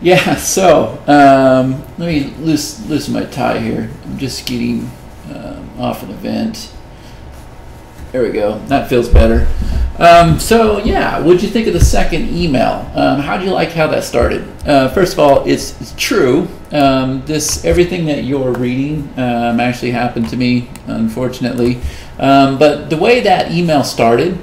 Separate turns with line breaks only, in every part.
Yeah, so let me loosen my tie here. I'm just getting off an event. There we go. That feels better. So yeah, what'd you think of the second email? How do you like how that started? First of all, it's true. Everything that you're reading actually happened to me, unfortunately. But the way that email started,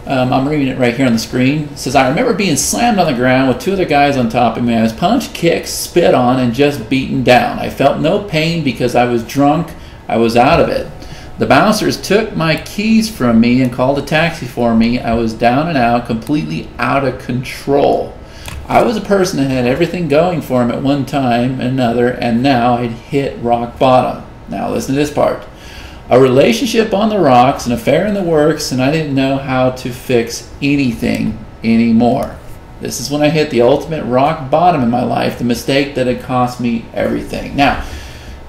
I'm reading it right here on the screen. It says, I remember being slammed on the ground with two other guys on top of me. I was punched, kicked, spit on, and just beaten down. I felt no pain because I was drunk. I was out of it. The bouncers took my keys from me and called a taxi for me. I was down and out, completely out of control. I was a person that had everything going for him at one time and another, and now I'd hit rock bottom. Now listen to this part. A relationship on the rocks, an affair in the works, and I didn't know how to fix anything anymore. This is when I hit the ultimate rock bottom in my life, the mistake that had cost me everything. Now,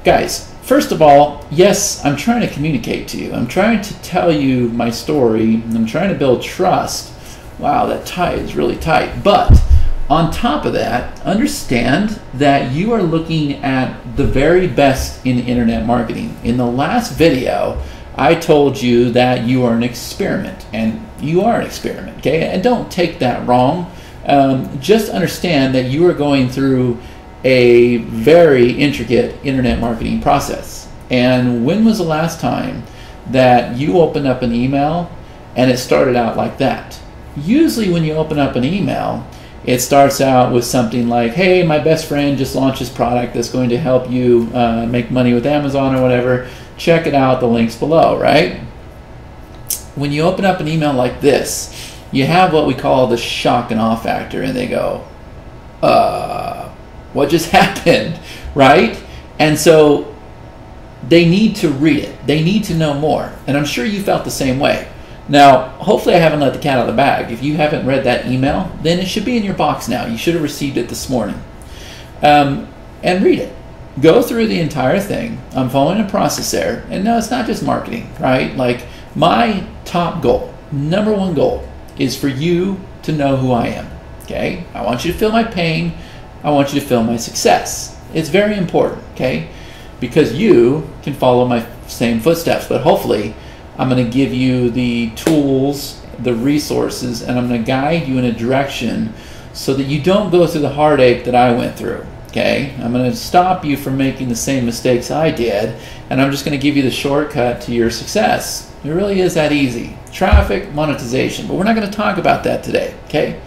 guys, first of all, yes, I'm trying to communicate to you. I'm trying to tell you my story, and I'm trying to build trust. Wow, that tie is really tight. But on top of that, understand that you are looking at the very best in internet marketing. In the last video, I told you that you are an experiment, and you are an experiment, okay? And don't take that wrong. Just understand that you are going through a very intricate internet marketing process. And when was the last time that you opened up an email and it started out like that? Usually when you open up an email, it starts out with something like, hey, my best friend just launched this product that's going to help you make money with Amazon or whatever. Check it out, the link's below, right? When you open up an email like this, you have what we call the shock and awe factor, and they go, what just happened, right? And so they need to read it. They need to know more. And I'm sure you felt the same way. Now, hopefully I haven't let the cat out of the bag. If you haven't read that email, then it should be in your box now. You should have received it this morning. And read it. Go through the entire thing. I'm following a process there. And no, it's not just marketing, right? Like, my top goal, number one goal, is for you to know who I am, okay? I want you to feel my pain. I want you to feel my success. It's very important, okay? Because you can follow my same footsteps, but hopefully I'm going to give you the tools, the resources, and I'm going to guide you in a direction so that you don't go through the heartache that I went through, okay? I'm going to stop you from making the same mistakes I did, and I'm just going to give you the shortcut to your success. It really is that easy. Traffic, monetization, but we're not going to talk about that today, okay?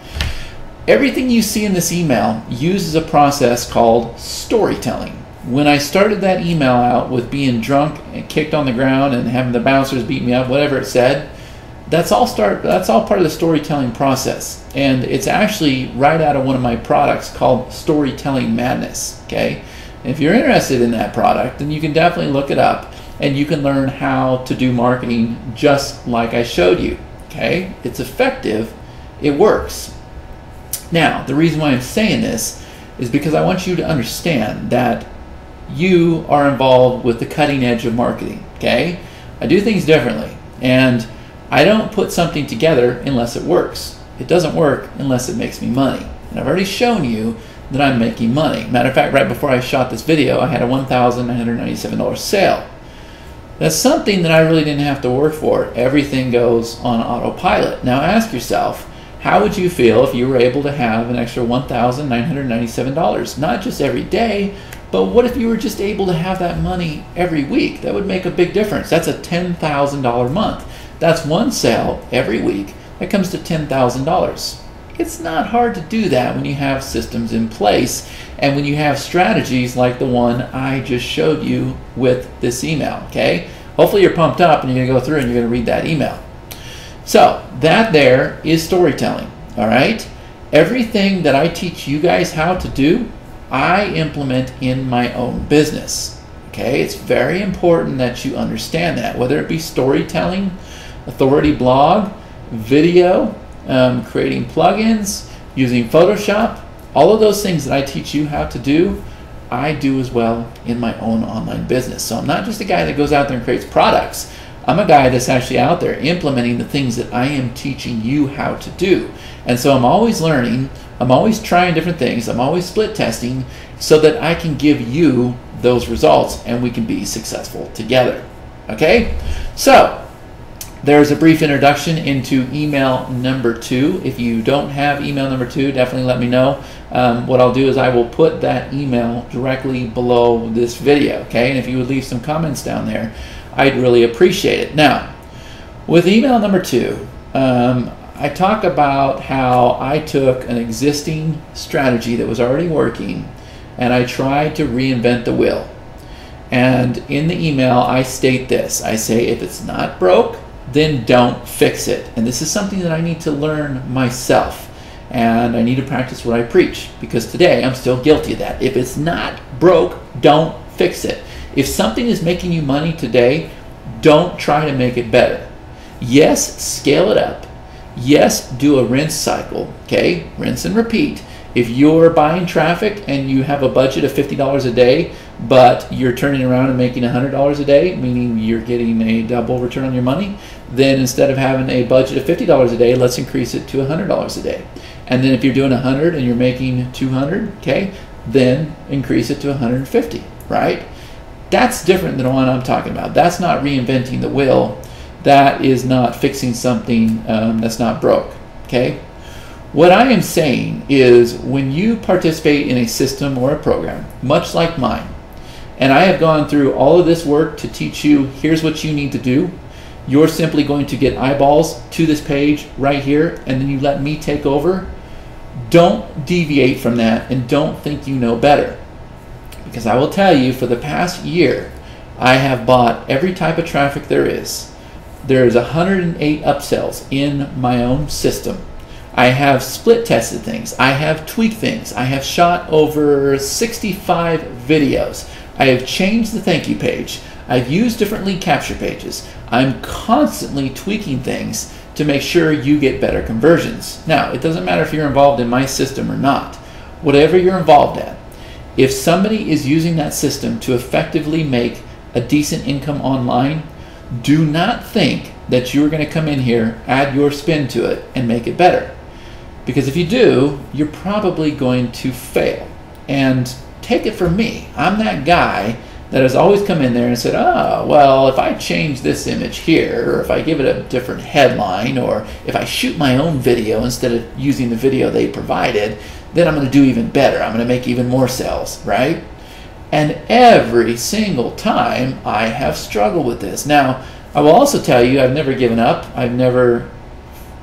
Everything you see in this email uses a process called storytelling. When I started that email out with being drunk and kicked on the ground and having the bouncers beat me up, whatever it said, that's all part of the storytelling process. And it's actually right out of one of my products called Storytelling Madness, okay? And if you're interested in that product, then you can definitely look it up and you can learn how to do marketing just like I showed you, okay? It's effective, it works. Now, the reason why I'm saying this is because I want you to understand that you are involved with the cutting edge of marketing, okay? I do things differently, and I don't put something together unless it works. It doesn't work unless it makes me money. And I've already shown you that I'm making money. Matter of fact, right before I shot this video, I had a $1,997 sale. That's something that I really didn't have to work for. Everything goes on autopilot. Now ask yourself, how would you feel if you were able to have an extra $1,997? Not just every day, but what if you were just able to have that money every week? That would make a big difference. That's a $10,000 month. That's one sale every week. That comes to $10,000. It's not hard to do that when you have systems in place and when you have strategies like the one I just showed you with this email, okay? Hopefully you're pumped up and you're gonna go through and you're gonna read that email. So that there is storytelling, all right? Everything that I teach you guys how to do, I implement in my own business, okay? It's very important that you understand that, whether it be storytelling, authority blog, video, creating plugins, using Photoshop, all of those things that I teach you how to do, I do as well in my own online business. So I'm not just a guy that goes out there and creates products. I'm a guy that's actually out there implementing the things that I am teaching you how to do. And so I'm always learning, I'm always trying different things. I'm always split testing so that I can give you those results and we can be successful together. Okay? So, there's a brief introduction into email number 2. If you don't have email number 2, definitely let me know. What I'll do is I will put that email directly below this video, okay? And if you would leave some comments down there, I'd really appreciate it. Now, with email number 2, I talk about how I took an existing strategy that was already working and I tried to reinvent the wheel. And in the email, I state this. I say, if it's not broke, then don't fix it. And this is something that I need to learn myself. And I need to practice what I preach, because today I'm still guilty of that. If it's not broke, don't fix it. If something is making you money today, don't try to make it better. Yes, scale it up. Yes, do a rinse cycle, okay? Rinse and repeat. If you're buying traffic and you have a budget of $50 a day, but you're turning around and making $100 a day, meaning you're getting a double return on your money, then instead of having a budget of $50 a day, let's increase it to $100 a day. And then if you're doing 100 and you're making 200, okay, then increase it to 150, right? That's different than what I'm talking about. That's not reinventing the wheel. That is not fixing something that's not broke, okay? What I am saying is when you participate in a system or a program, much like mine, and I have gone through all of this work to teach you, here's what you need to do, you're simply going to get eyeballs to this page right here, and then you let me take over. Don't deviate from that and don't think you know better. Because I will tell you, for the past year, I have bought every type of traffic there is. There's 108 upsells in my own system. I have split tested things. I have tweaked things. I have shot over 65 videos. I have changed the thank you page. I've used different lead capture pages. I'm constantly tweaking things to make sure you get better conversions. Now, it doesn't matter if you're involved in my system or not. Whatever you're involved in, if somebody is using that system to effectively make a decent income online, do not think that you're going to come in here, add your spin to it, and make it better. Because if you do, you're probably going to fail. And take it from me, I'm that guy that has always come in there and said, oh, well, if I change this image here, or if I give it a different headline, or if I shoot my own video instead of using the video they provided, then I'm going to do even better. I'm going to make even more sales, right? And every single time I have struggled with this. Now, I will also tell you, I've never given up. I've never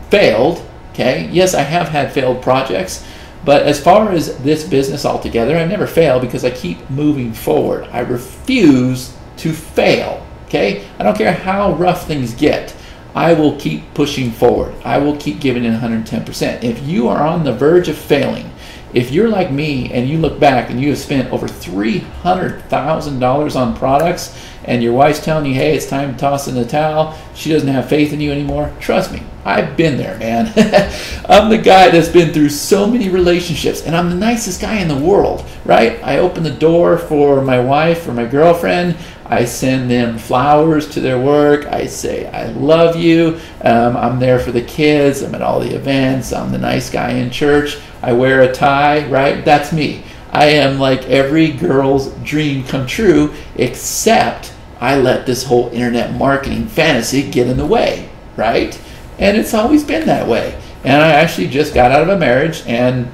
failed. Okay, yes, I have had failed projects, but as far as this business altogether, I've never failed because I keep moving forward. I refuse to fail, okay? I don't care how rough things get. I will keep pushing forward. I will keep giving it 110%. If you are on the verge of failing, if you're like me and you look back and you have spent over $300,000 on products and your wife's telling you, hey, it's time to toss in the towel, she doesn't have faith in you anymore, trust me, I've been there, man. I'm the guy that's been through so many relationships, and I'm the nicest guy in the world, right? I open the door for my wife or my girlfriend. I send them flowers to their work. I say, I love you. I'm there for the kids. I'm at all the events. I'm the nice guy in church. I wear a tie, right? That's me. I am like every girl's dream come true, except I let this whole internet marketing fantasy get in the way, right? And it's always been that way. And I actually just got out of a marriage, and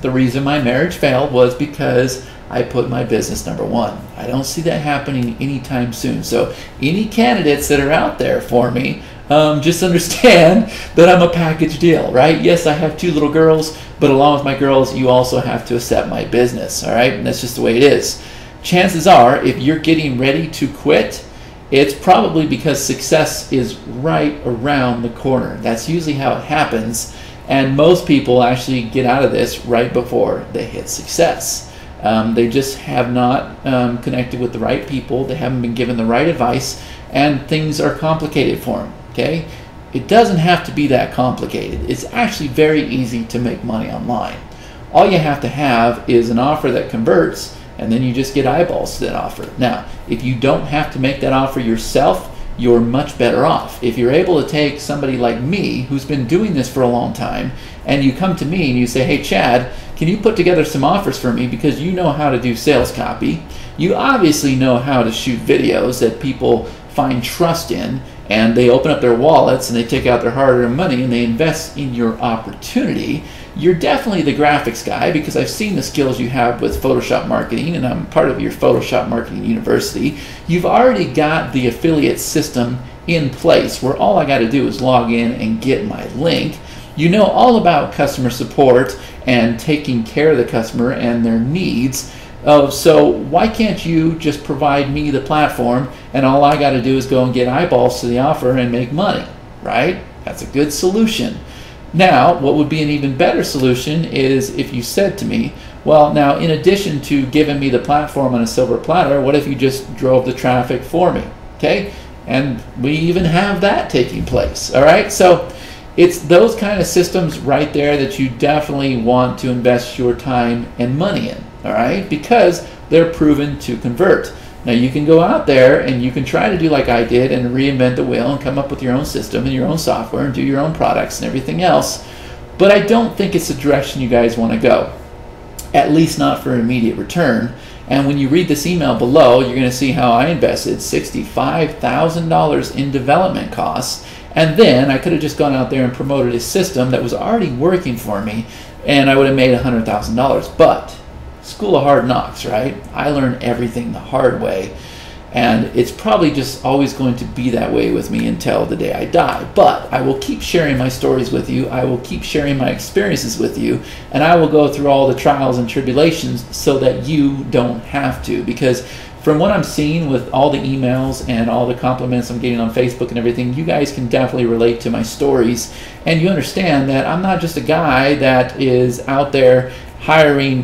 the reason my marriage failed was because I put my business number one. I don't see that happening anytime soon. So any candidates that are out there for me, just understand that I'm a package deal, right? Yes, I have 2 little girls, but along with my girls, you also have to accept my business, all right? And that's just the way it is. Chances are, if you're getting ready to quit, it's probably because success is right around the corner. That's usually how it happens. And most people actually get out of this right before they hit success. They just have not connected with the right people. They haven't been given the right advice, and things are complicated for them, okay? It doesn't have to be that complicated. It's actually very easy to make money online. All you have to have is an offer that converts, and then you just get eyeballs to that offer. Now, if you don't have to make that offer yourself, you're much better off. If you're able to take somebody like me who's been doing this for a long time, and you come to me and you say, hey Chad, can you put together some offers for me because you know how to do sales copy, you obviously know how to shoot videos that people find trust in, and they open up their wallets and they take out their hard-earned money and they invest in your opportunity, you're definitely the graphics guy, because I've seen the skills you have with Photoshop marketing, and I'm part of your Photoshop Marketing University. You've already got the affiliate system in place where all I got to do is log in and get my link. You know all about customer support and taking care of the customer and their needs. So why can't you just provide me the platform, and all I got to do is go and get eyeballs to the offer and make money, right? That's a good solution. Now, what would be an even better solution is if you said to me, well, now in addition to giving me the platform on a silver platter, what if you just drove the traffic for me? Okay, and we even have that taking place. All right, so it's those kind of systems right there that you definitely want to invest your time and money in. All right, because they're proven to convert. Now you can go out there and you can try to do like I did and reinvent the wheel and come up with your own system and your own software and do your own products and everything else, but I don't think it's the direction you guys want to go, at least not for immediate return. And when you read this email below, you're going to see how I invested $65,000 in development costs, and then I could have just gone out there and promoted a system that was already working for me, and I would have made $100,000. But School of Hard Knocks, right? I learned everything the hard way, and it's probably just always going to be that way with me until the day I die. But I will keep sharing my stories with you. I will keep sharing my experiences with you, and I will go through all the trials and tribulations so that you don't have to. Because from what I'm seeing with all the emails and all the compliments I'm getting on Facebook and everything, you guys can definitely relate to my stories, and you understand that I'm not just a guy that is out there hiring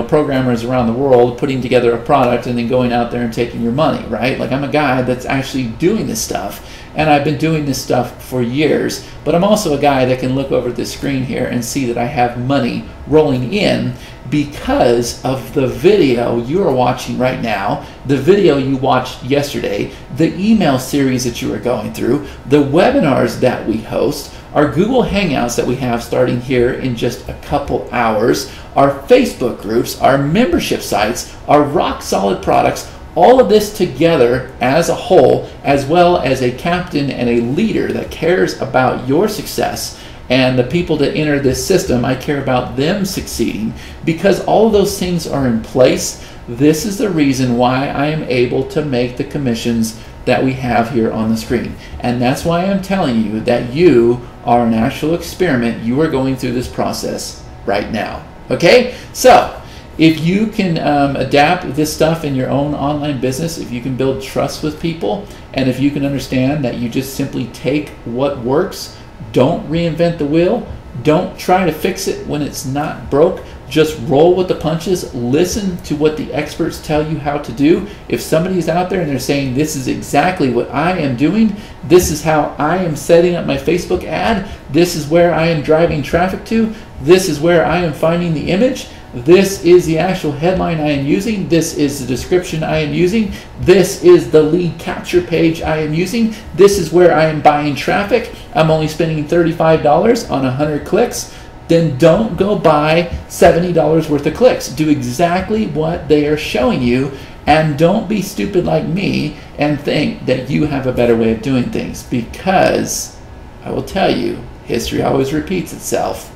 programmers around the world, putting together a product and then going out there and taking your money, right? Like, I'm a guy that's actually doing this stuff, and I've been doing this stuff for years, but I'm also a guy that can look over this screen here and see that I have money rolling in because of the video you are watching right now, the video you watched yesterday, the email series that you are going through, the webinars that we host, our Google Hangouts that we have starting here in just a couple hours, our Facebook groups, our membership sites, our rock solid products, all of this together as a whole, as well as a captain and a leader that cares about your success and the people that enter this system. I care about them succeeding. Because all of those things are in place, this is the reason why I am able to make the commissions that we have here on the screen. And that's why I'm telling you that you are an actual experiment. You are going through this process right now. Okay? So, if you can adapt this stuff in your own online business, if you can build trust with people, and if you can understand that you just simply take what works, don't reinvent the wheel, don't try to fix it when it's not broke, just roll with the punches, listen to what the experts tell you how to do. If somebody's out there and they're saying, this is exactly what I am doing, this is how I am setting up my Facebook ad, this is where I am driving traffic to, this is where I am finding the image, this is the actual headline I am using, this is the description I am using, this is the lead capture page I am using, this is where I am buying traffic, I'm only spending $35 on 100 clicks, then don't go buy $70 worth of clicks. Do exactly what they are showing you, and don't be stupid like me and think that you have a better way of doing things, because I will tell you, history always repeats itself,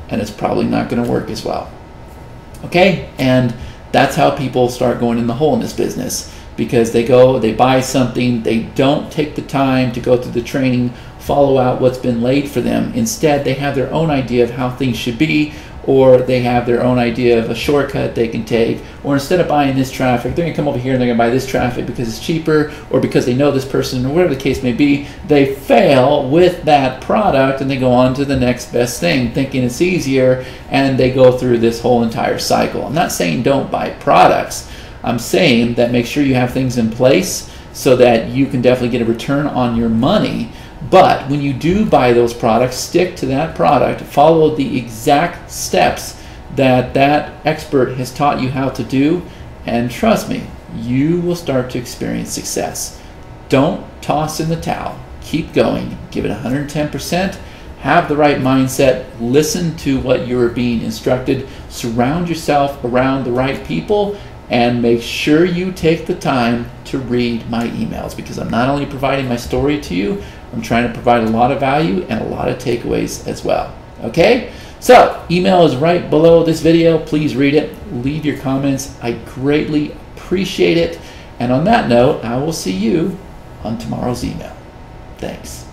and it's probably not going to work as well. Okay? And that's how people start going in the hole in this business, because they buy something, they don't take the time to go through the training, follow out what's been laid for them. Instead, they have their own idea of how things should be, or they have their own idea of a shortcut they can take, or instead of buying this traffic, they're going to come over here and they're going to buy this traffic because it's cheaper, or because they know this person, or whatever the case may be. They fail with that product and they go on to the next best thing, thinking it's easier, and they go through this whole entire cycle. I'm not saying don't buy products. I'm saying that make sure you have things in place so that you can definitely get a return on your money. But when you do buy those products, stick to that product, follow the exact steps that that expert has taught you how to do, and trust me, you will start to experience success. Don't toss in the towel. Keep going. Give it 110%. Have the right mindset. Listen to what you're being instructed. Surround yourself around the right people, and make sure you take the time to read my emails, because I'm not only providing my story to you, I'm trying to provide a lot of value and a lot of takeaways as well. Okay? So, email is right below this video. Please read it. Leave your comments. I greatly appreciate it. And on that note, I will see you on tomorrow's email. Thanks.